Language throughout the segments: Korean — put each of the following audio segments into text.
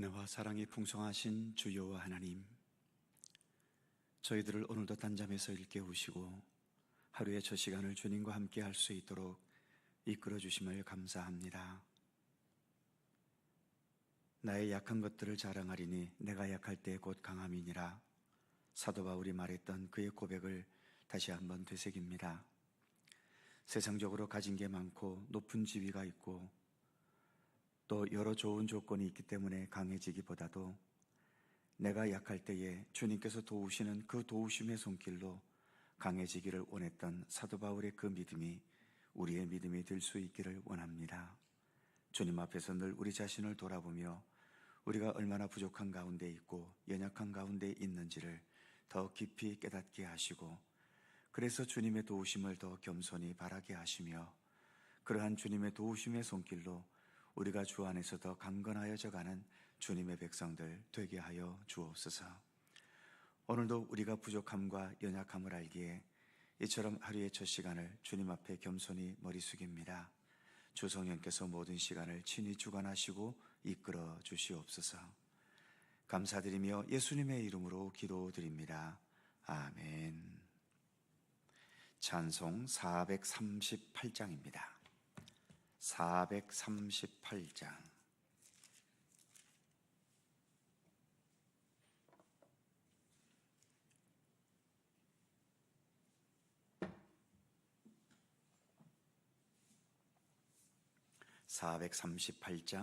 은혜와 사랑이 풍성하신 주 여호와 하나님, 저희들을 오늘도 단잠에서 일깨우시고 하루의 첫 시간을 주님과 함께 할 수 있도록 이끌어 주심을 감사합니다. 나의 약한 것들을 자랑하리니 내가 약할 때 곧 강함이니라. 사도 바울이 말했던 그의 고백을 다시 한번 되새깁니다. 세상적으로 가진 게 많고 높은 지위가 있고 또 여러 좋은 조건이 있기 때문에 강해지기보다도 내가 약할 때에 주님께서 도우시는 그 도우심의 손길로 강해지기를 원했던 사도 바울의 그 믿음이 우리의 믿음이 될 수 있기를 원합니다. 주님 앞에서 늘 우리 자신을 돌아보며 우리가 얼마나 부족한 가운데 있고 연약한 가운데 있는지를 더 깊이 깨닫게 하시고, 그래서 주님의 도우심을 더 겸손히 바라게 하시며, 그러한 주님의 도우심의 손길로 우리가 주 안에서 더 강건하여져가는 주님의 백성들 되게 하여 주옵소서. 오늘도 우리가 부족함과 연약함을 알기에 이처럼 하루의 첫 시간을 주님 앞에 겸손히 머리 숙입니다. 주 성령께서 모든 시간을 친히 주관하시고 이끌어 주시옵소서. 감사드리며 예수님의 이름으로 기도드립니다. 아멘. 찬송 438장입니다. 438장.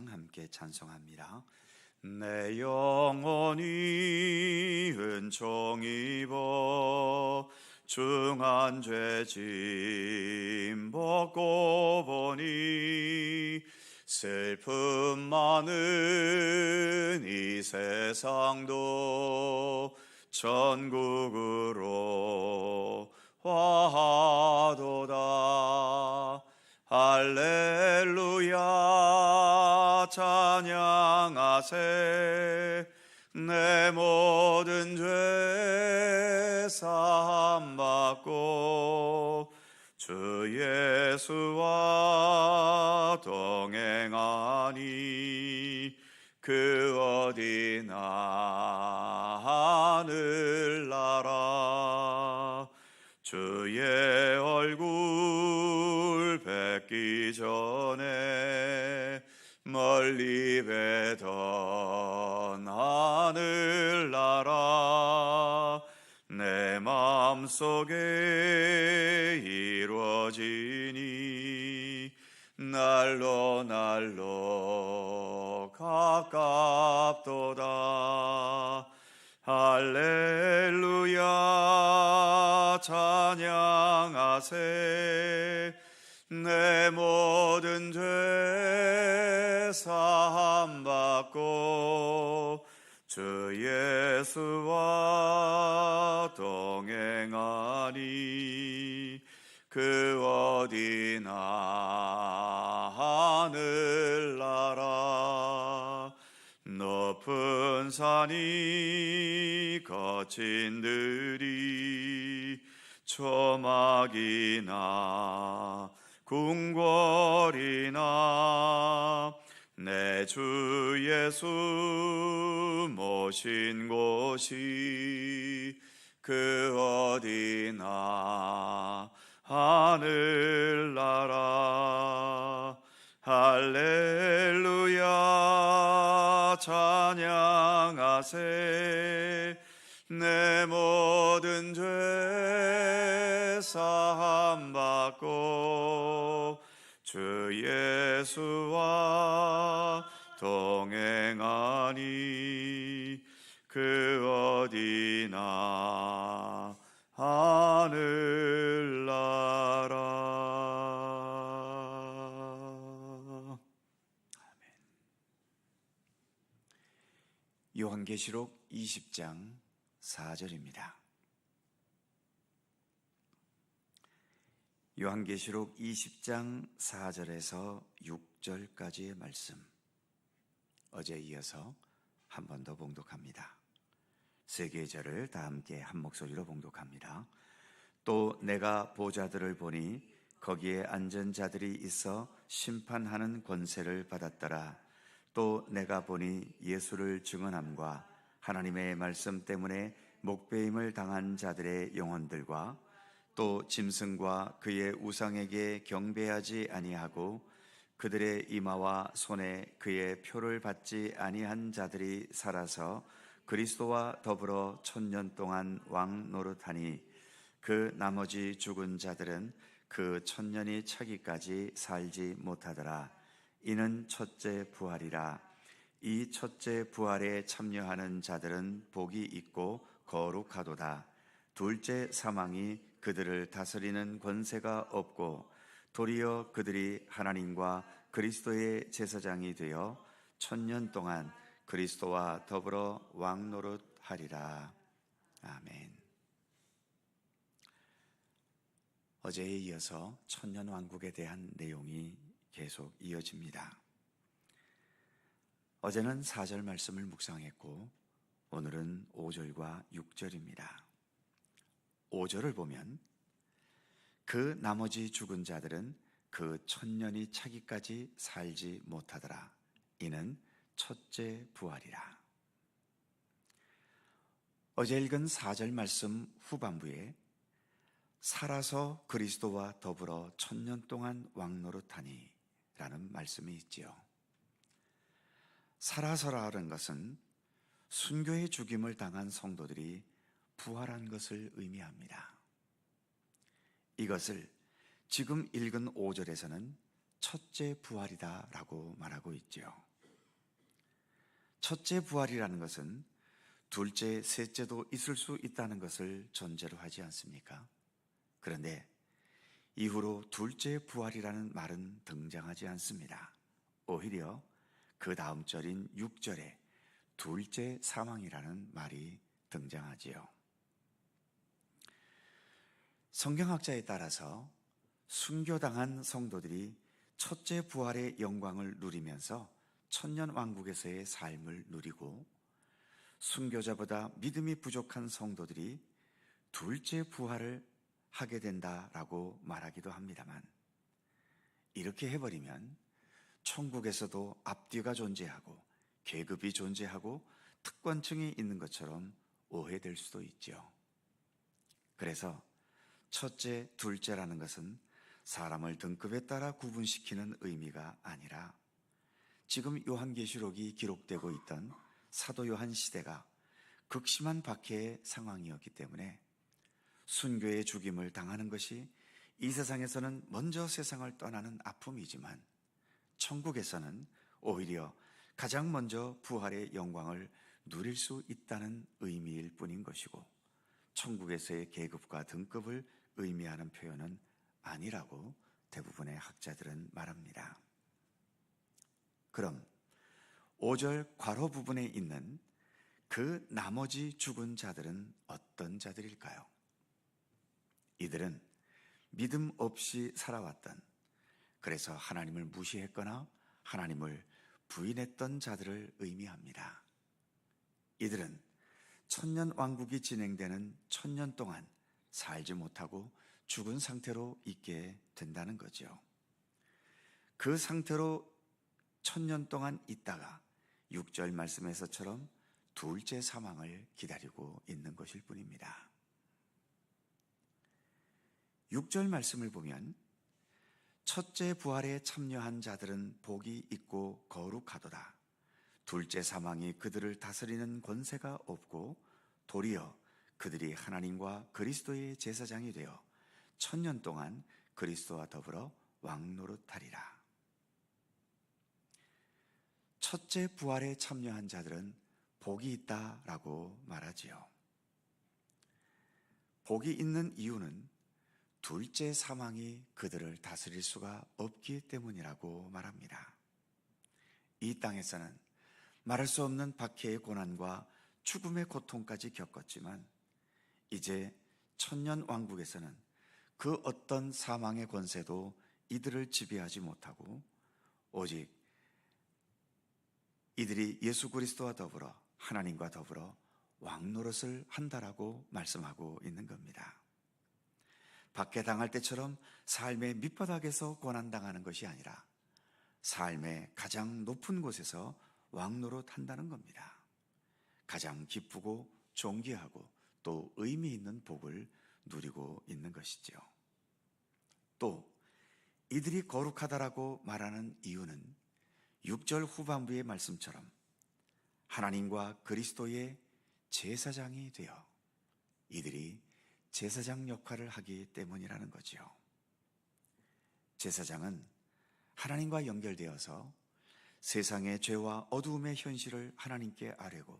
함께 찬송합니다. 내 영혼이 은총 입어 중한 죄짐 벗고 보니 슬픔 많은 이 세상도 천국으로 화하도다. 할렐루야 찬양하세. 내 모든 죄 사함받고 주 예수와 동행하니 그 어디나 하늘나라. 주의 얼굴 뵙기 전에 멀리 뵈던 하늘나라. 내 마음속에 이루어지니 날로 날로 가깝도다. 할렐루야 찬양하세. 내 모든 죄 사함받고 주 예수와 동행하니 그 어디나 하늘나라. 높은 산이 거친 들이 초막이나 궁궐이나 내 주 예수 모신 곳이 그 어디나 하늘나라. 할렐루야 찬양하세. 내 모든 죄 사함받고 주 예수와 동행하니 그 어디나 하늘나라. 아멘. 요한계시록 20장 4절입니다. 요한계시록 20장 4절에서 6절까지의 말씀, 어제 이어서 한 번 더 봉독합니다. 세 계절을 다 함께 한 목소리로 봉독합니다. 또 내가 보좌들을 보니 거기에 앉은 자들이 있어 심판하는 권세를 받았더라. 또 내가 보니 예수를 증언함과 하나님의 말씀 때문에 목배임을 당한 자들의 영혼들과 또 짐승과 그의 우상에게 경배하지 아니하고 그들의 이마와 손에 그의 표를 받지 아니한 자들이 살아서 그리스도와 더불어 1000년 동안 왕 노릇하니 그 나머지 죽은 자들은 그 1000년이 차기까지 살지 못하더라. 이는 첫째 부활이라. 이 첫째 부활에 참여하는 자들은 복이 있고 거룩하도다. 둘째 사망이 그들을 다스리는 권세가 없고 도리어 그들이 하나님과 그리스도의 제사장이 되어 1000년 동안 그리스도와 더불어 왕노릇하리라. 아멘. 어제에 이어서 천년왕국에 대한 내용이 계속 이어집니다. 어제는 4절 말씀을 묵상했고 오늘은 5절과 6절입니다. 5절을 보면 그 나머지 죽은 자들은 그 1000년이 차기까지 살지 못하더라. 이는 첫째 부활이라. 어제 읽은 4절 말씀 후반부에 살아서 그리스도와 더불어 1000년 동안 왕노릇하니 라는 말씀이 있지요. 살아서라는 것은 순교의 죽임을 당한 성도들이 부활한 것을 의미합니다. 이것을 지금 읽은 5절에서는 첫째 부활이다 라고 말하고 있지요. 첫째 부활이라는 것은 둘째, 셋째도 있을 수 있다는 것을 전제로 하지 않습니까? 그런데 이후로 둘째 부활이라는 말은 등장하지 않습니다. 오히려 그 다음 절인 6절에 둘째 사망이라는 말이 등장하지요. 성경학자에 따라서 순교당한 성도들이 첫째 부활의 영광을 누리면서 천년왕국에서의 삶을 누리고 순교자보다 믿음이 부족한 성도들이 둘째 부활을 하게 된다라고 말하기도 합니다만, 이렇게 해버리면 천국에서도 앞뒤가 존재하고 계급이 존재하고 특권층이 있는 것처럼 오해될 수도 있죠. 그래서 첫째, 둘째라는 것은 사람을 등급에 따라 구분시키는 의미가 아니라 지금 요한계시록이 기록되고 있던 사도 요한 시대가 극심한 박해의 상황이었기 때문에 순교의 죽임을 당하는 것이 이 세상에서는 먼저 세상을 떠나는 아픔이지만 천국에서는 오히려 가장 먼저 부활의 영광을 누릴 수 있다는 의미일 뿐인 것이고, 천국에서의 계급과 등급을 의미하는 표현은 아니라고 대부분의 학자들은 말합니다. 그럼 5절 괄호 부분에 있는 그 나머지 죽은 자들은 어떤 자들일까요? 이들은 믿음 없이 살아왔던, 그래서 하나님을 무시했거나 하나님을 부인했던 자들을 의미합니다. 이들은 천년왕국이 진행되는 1000년 동안 살지 못하고 죽은 상태로 있게 된다는 거죠. 그 상태로 1000년 동안 있다가 6절 말씀에서처럼 둘째 사망을 기다리고 있는 것일 뿐입니다. 6절 말씀을 보면 첫째 부활에 참여한 자들은 복이 있고 거룩하도다. 둘째 사망이 그들을 다스리는 권세가 없고 도리어 그들이 하나님과 그리스도의 제사장이 되어 1000년 동안 그리스도와 더불어 왕노릇하리라. 첫째 부활에 참여한 자들은 복이 있다라고 말하지요. 복이 있는 이유는 둘째 사망이 그들을 다스릴 수가 없기 때문이라고 말합니다. 이 땅에서는 말할 수 없는 박해의 고난과 죽음의 고통까지 겪었지만 이제 천년왕국에서는 그 어떤 사망의 권세도 이들을 지배하지 못하고 오직 이들이 예수 그리스도와 더불어 하나님과 더불어 왕노릇을 한다라고 말씀하고 있는 겁니다. 박해당할 때처럼 삶의 밑바닥에서 고난당하는 것이 아니라 삶의 가장 높은 곳에서 왕노릇한다는 겁니다. 가장 기쁘고 존귀하고 또 의미 있는 복을 누리고 있는 것이죠. 또 이들이 거룩하다라고 말하는 이유는 6절 후반부의 말씀처럼 하나님과 그리스도의 제사장이 되어 이들이 제사장 역할을 하기 때문이라는 거지요. 제사장은 하나님과 연결되어서 세상의 죄와 어두움의 현실을 하나님께 아뢰고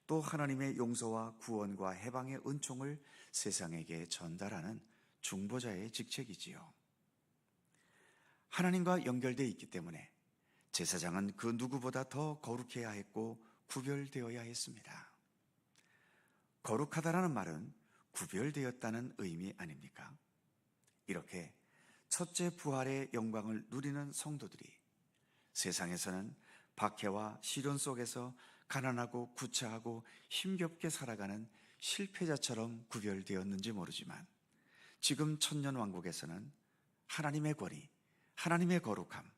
또 하나님의 용서와 구원과 해방의 은총을 세상에게 전달하는 중보자의 직책이지요. 하나님과 연결되어 있기 때문에 제사장은 그 누구보다 더 거룩해야 했고 구별되어야 했습니다. 거룩하다라는 말은 구별되었다는 의미 아닙니까? 이렇게 첫째 부활의 영광을 누리는 성도들이 세상에서는 박해와 시련 속에서 가난하고 구차하고 힘겹게 살아가는 실패자처럼 구별되었는지 모르지만 지금 천년왕국에서는 하나님의 권위, 하나님의 거룩함,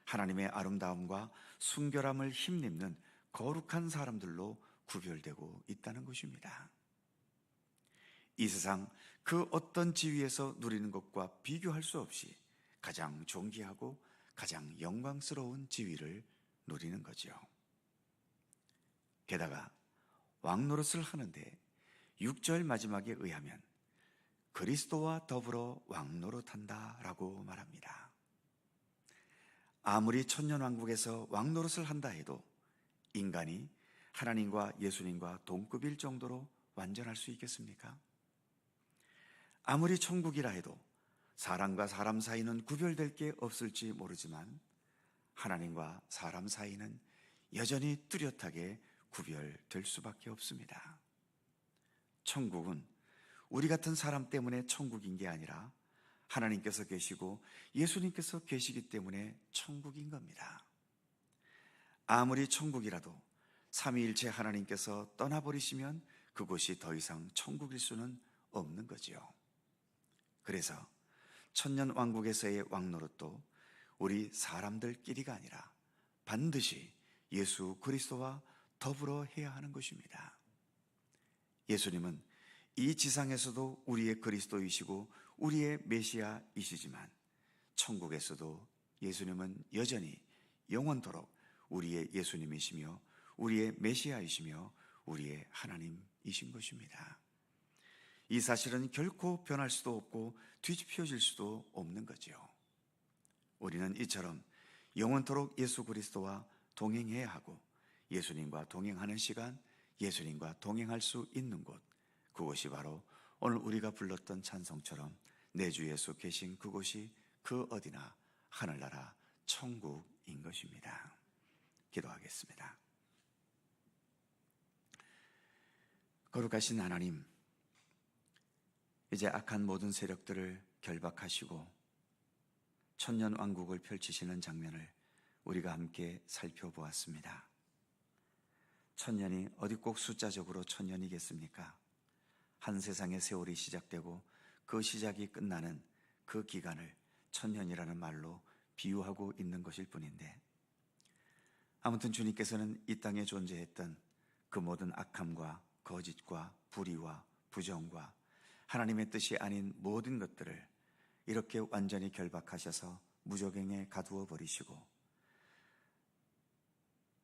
하나님의 아름다움과 순결함을 힘입는 거룩한 사람들로 구별되고 있다는 것입니다. 이 세상 그 어떤 지위에서 누리는 것과 비교할 수 없이 가장 존귀하고 가장 영광스러운 지위를 누리는 거죠. 게다가 왕노릇을 하는데 6절 마지막에 의하면 그리스도와 더불어 왕노릇한다라고 말합니다. 아무리 천년왕국에서 왕노릇을 한다 해도 인간이 하나님과 예수님과 동급일 정도로 완전할 수 있겠습니까? 아무리 천국이라 해도 사람과 사람 사이는 구별될 게 없을지 모르지만 하나님과 사람 사이는 여전히 뚜렷하게 구별될 수밖에 없습니다. 천국은 우리 같은 사람 때문에 천국인 게 아니라 하나님께서 계시고 예수님께서 계시기 때문에 천국인 겁니다. 아무리 천국이라도 삼위일체 하나님께서 떠나버리시면 그곳이 더 이상 천국일 수는 없는 거지요. 그래서 천년왕국에서의 왕노릇도 우리 사람들끼리가 아니라 반드시 예수 그리스도와 더불어 해야 하는 것입니다. 예수님은 이 지상에서도 우리의 그리스도이시고 우리의 메시아이시지만 천국에서도 예수님은 여전히 영원토록 우리의 예수님이시며 우리의 메시아이시며 우리의 하나님이신 것입니다. 이 사실은 결코 변할 수도 없고 뒤집혀질 수도 없는 거지요. 우리는 이처럼 영원토록 예수 그리스도와 동행해야 하고 예수님과 동행하는 시간, 예수님과 동행할 수 있는 곳, 그곳이 바로 오늘 우리가 불렀던 찬송처럼 내 주 예수 계신 그곳이 그 어디나 하늘나라 천국인 것입니다. 기도하겠습니다. 거룩하신 하나님, 이제 악한 모든 세력들을 결박하시고 천년왕국을 펼치시는 장면을 우리가 함께 살펴보았습니다. 천년이 어디 꼭 숫자적으로 천년이겠습니까? 한 세상의 세월이 시작되고 그 시작이 끝나는 그 기간을 천년이라는 말로 비유하고 있는 것일 뿐인데, 아무튼 주님께서는 이 땅에 존재했던 그 모든 악함과 거짓과 불의와 부정과 하나님의 뜻이 아닌 모든 것들을 이렇게 완전히 결박하셔서 무적행에 가두어 버리시고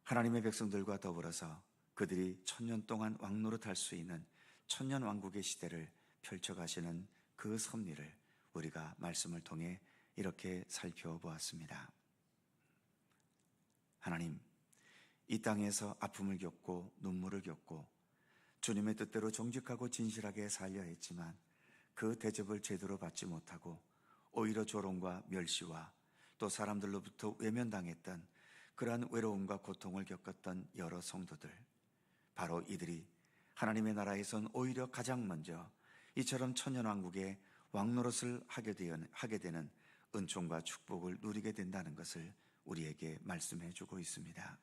하나님의 백성들과 더불어서 그들이 천년 동안 왕노릇할 수 있는 천년왕국의 시대를 펼쳐가시는 그 섭리를 우리가 말씀을 통해 이렇게 살펴보았습니다. 하나님, 이 땅에서 아픔을 겪고 눈물을 겪고 주님의 뜻대로 정직하고 진실하게 살려 했지만 그 대접을 제대로 받지 못하고 오히려 조롱과 멸시와 또 사람들로부터 외면당했던 그러한 외로움과 고통을 겪었던 여러 성도들, 바로 이들이 하나님의 나라에선 오히려 가장 먼저 이처럼 천년왕국의 왕노릇을 하게 되는 은총과 축복을 누리게 된다는 것을 우리에게 말씀해 주고 있습니다.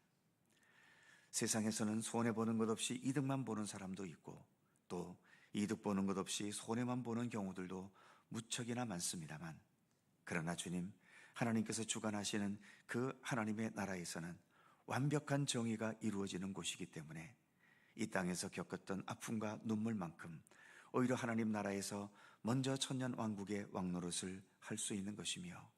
세상에서는 손해보는 것 없이 이득만 보는 사람도 있고 또 이득 보는 것 없이 손해만 보는 경우들도 무척이나 많습니다만, 그러나 주님, 하나님께서 주관하시는 그 하나님의 나라에서는 완벽한 정의가 이루어지는 곳이기 때문에 이 땅에서 겪었던 아픔과 눈물만큼 오히려 하나님 나라에서 먼저 천년 왕국의 왕노릇을 할 수 있는 것이며,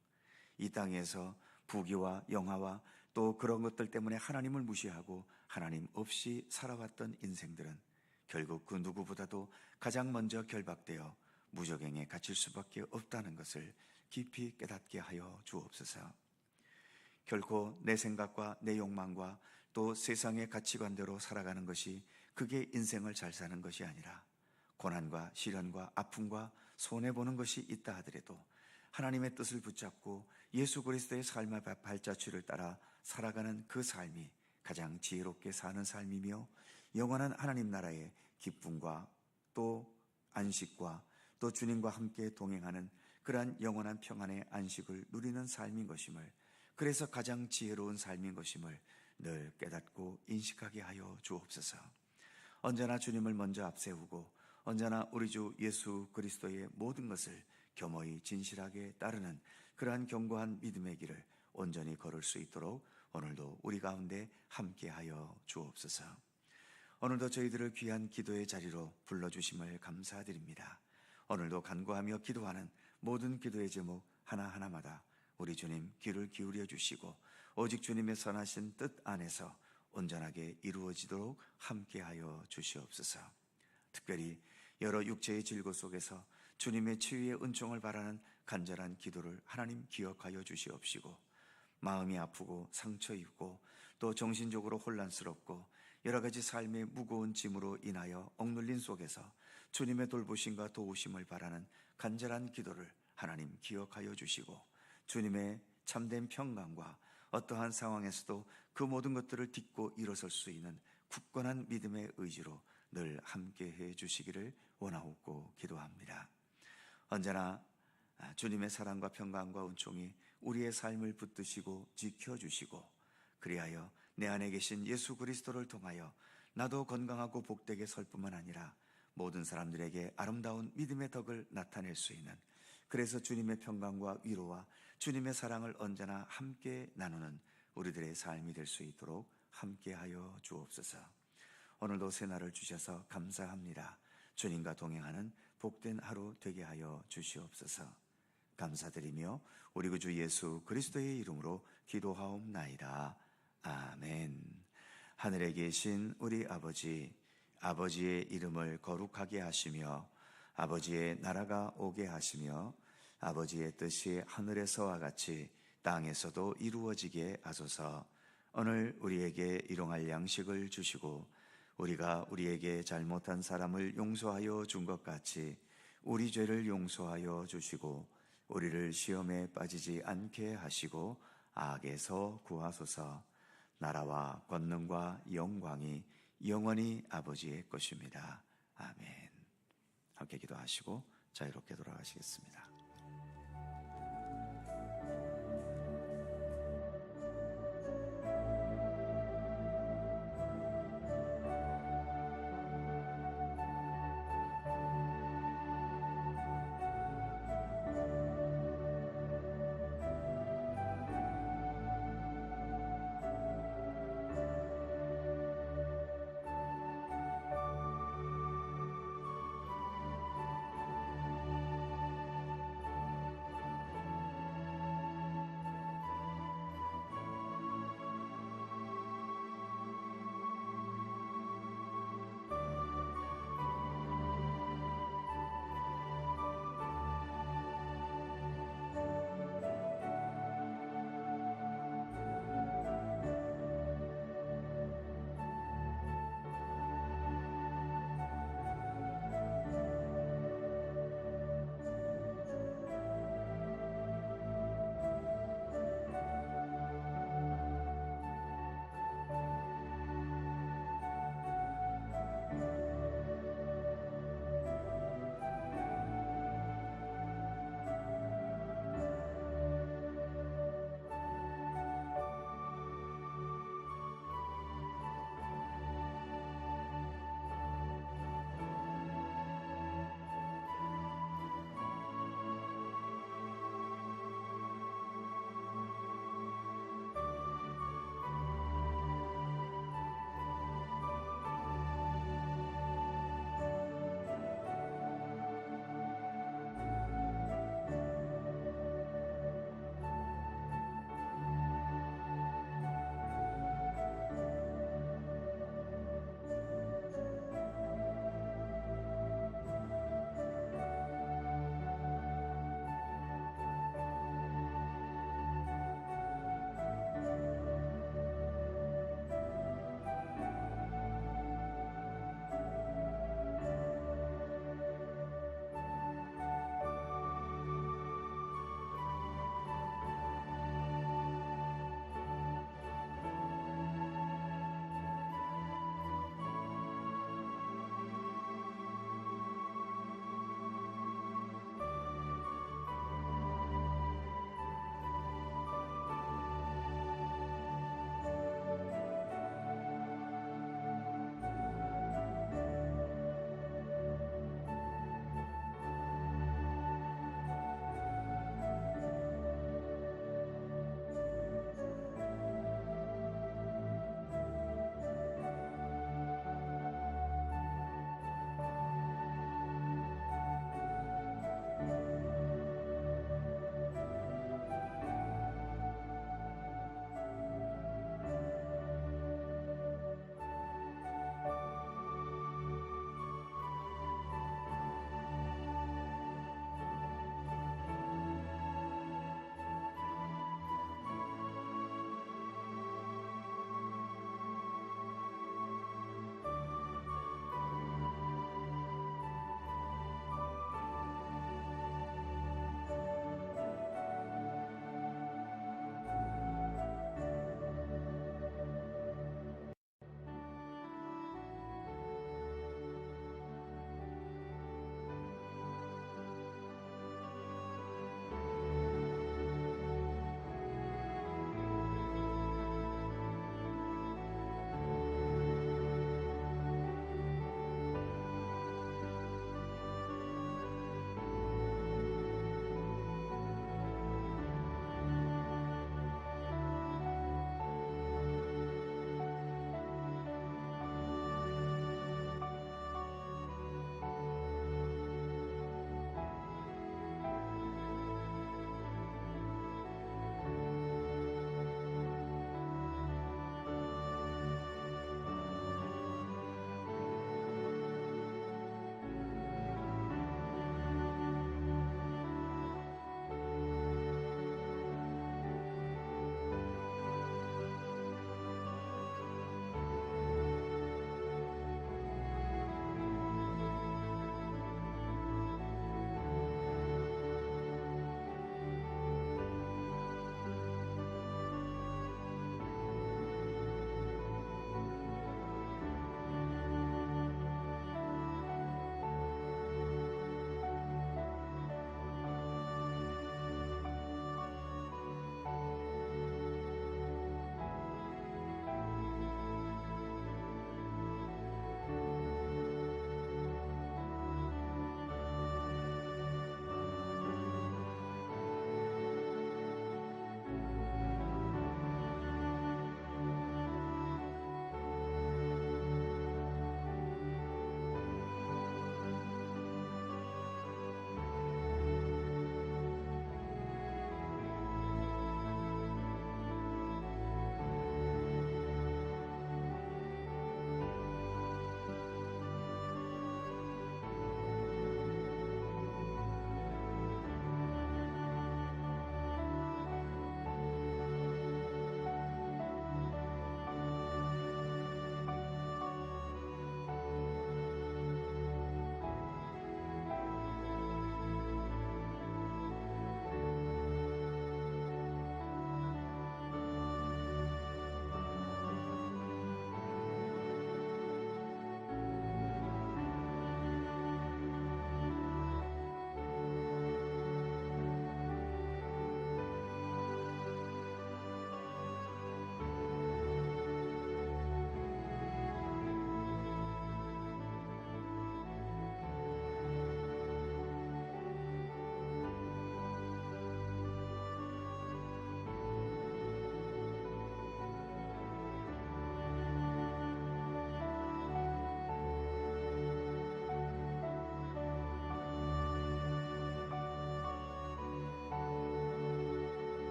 이 땅에서 부귀와 영화와 또 그런 것들 때문에 하나님을 무시하고 하나님 없이 살아왔던 인생들은 결국 그 누구보다도 가장 먼저 결박되어 무저갱에 갇힐 수밖에 없다는 것을 깊이 깨닫게 하여 주옵소서. 결코 내 생각과 내 욕망과 또 세상의 가치관대로 살아가는 것이 그게 인생을 잘 사는 것이 아니라, 고난과 시련과 아픔과 손해보는 것이 있다 하더라도 하나님의 뜻을 붙잡고 예수 그리스도의 삶의 발자취를 따라 살아가는 그 삶이 가장 지혜롭게 사는 삶이며, 영원한 하나님 나라의 기쁨과 또 안식과 또 주님과 함께 동행하는 그러한 영원한 평안의 안식을 누리는 삶인 것임을, 그래서 가장 지혜로운 삶인 것임을 늘 깨닫고 인식하게 하여 주옵소서. 언제나 주님을 먼저 앞세우고 언제나 우리 주 예수 그리스도의 모든 것을 겸허히 진실하게 따르는 그러한 견고한 믿음의 길을 온전히 걸을 수 있도록 오늘도 우리 가운데 함께하여 주옵소서. 오늘도 저희들을 귀한 기도의 자리로 불러주심을 감사드립니다. 오늘도 간구하며 기도하는 모든 기도의 제목 하나하나마다 우리 주님 귀를 기울여 주시고 오직 주님의 선하신 뜻 안에서 온전하게 이루어지도록 함께하여 주시옵소서. 특별히 여러 육체의 질고 속에서 주님의 치유의 은총을 바라는 간절한 기도를 하나님 기억하여 주시옵시고, 마음이 아프고 상처 입고 또 정신적으로 혼란스럽고 여러 가지 삶의 무거운 짐으로 인하여 억눌린 속에서 주님의 돌보심과 도우심을 바라는 간절한 기도를 하나님 기억하여 주시고, 주님의 참된 평강과 어떠한 상황에서도 그 모든 것들을 딛고 일어설 수 있는 굳건한 믿음의 의지로 늘 함께해 주시기를 원하옵고 기도합니다. 언제나 주님의 사랑과 평강과 은총이 우리의 삶을 붙드시고 지켜주시고, 그리하여 내 안에 계신 예수 그리스도를 통하여 나도 건강하고 복되게 설 뿐만 아니라 모든 사람들에게 아름다운 믿음의 덕을 나타낼 수 있는, 그래서 주님의 평강과 위로와 주님의 사랑을 언제나 함께 나누는 우리들의 삶이 될 수 있도록 함께하여 주옵소서. 오늘도 새 날을 주셔서 감사합니다. 주님과 동행하는 복된 하루 되게 하여 주시옵소서. 감사드리며 우리 구주 예수 그리스도의 이름으로 기도하옵나이다. 아멘. 하늘에 계신 우리 아버지, 아버지의 이름을 거룩하게 하시며 아버지의 나라가 오게 하시며 아버지의 뜻이 하늘에서와 같이 땅에서도 이루어지게 하소서. 오늘 우리에게 일용할 양식을 주시고 우리가 우리에게 잘못한 사람을 용서하여 준 것 같이 우리 죄를 용서하여 주시고 우리를 시험에 빠지지 않게 하시고 악에서 구하소서. 나라와 권능과 영광이 영원히 아버지의 것입니다. 아멘. 함께 기도하시고 자유롭게 돌아가시겠습니다.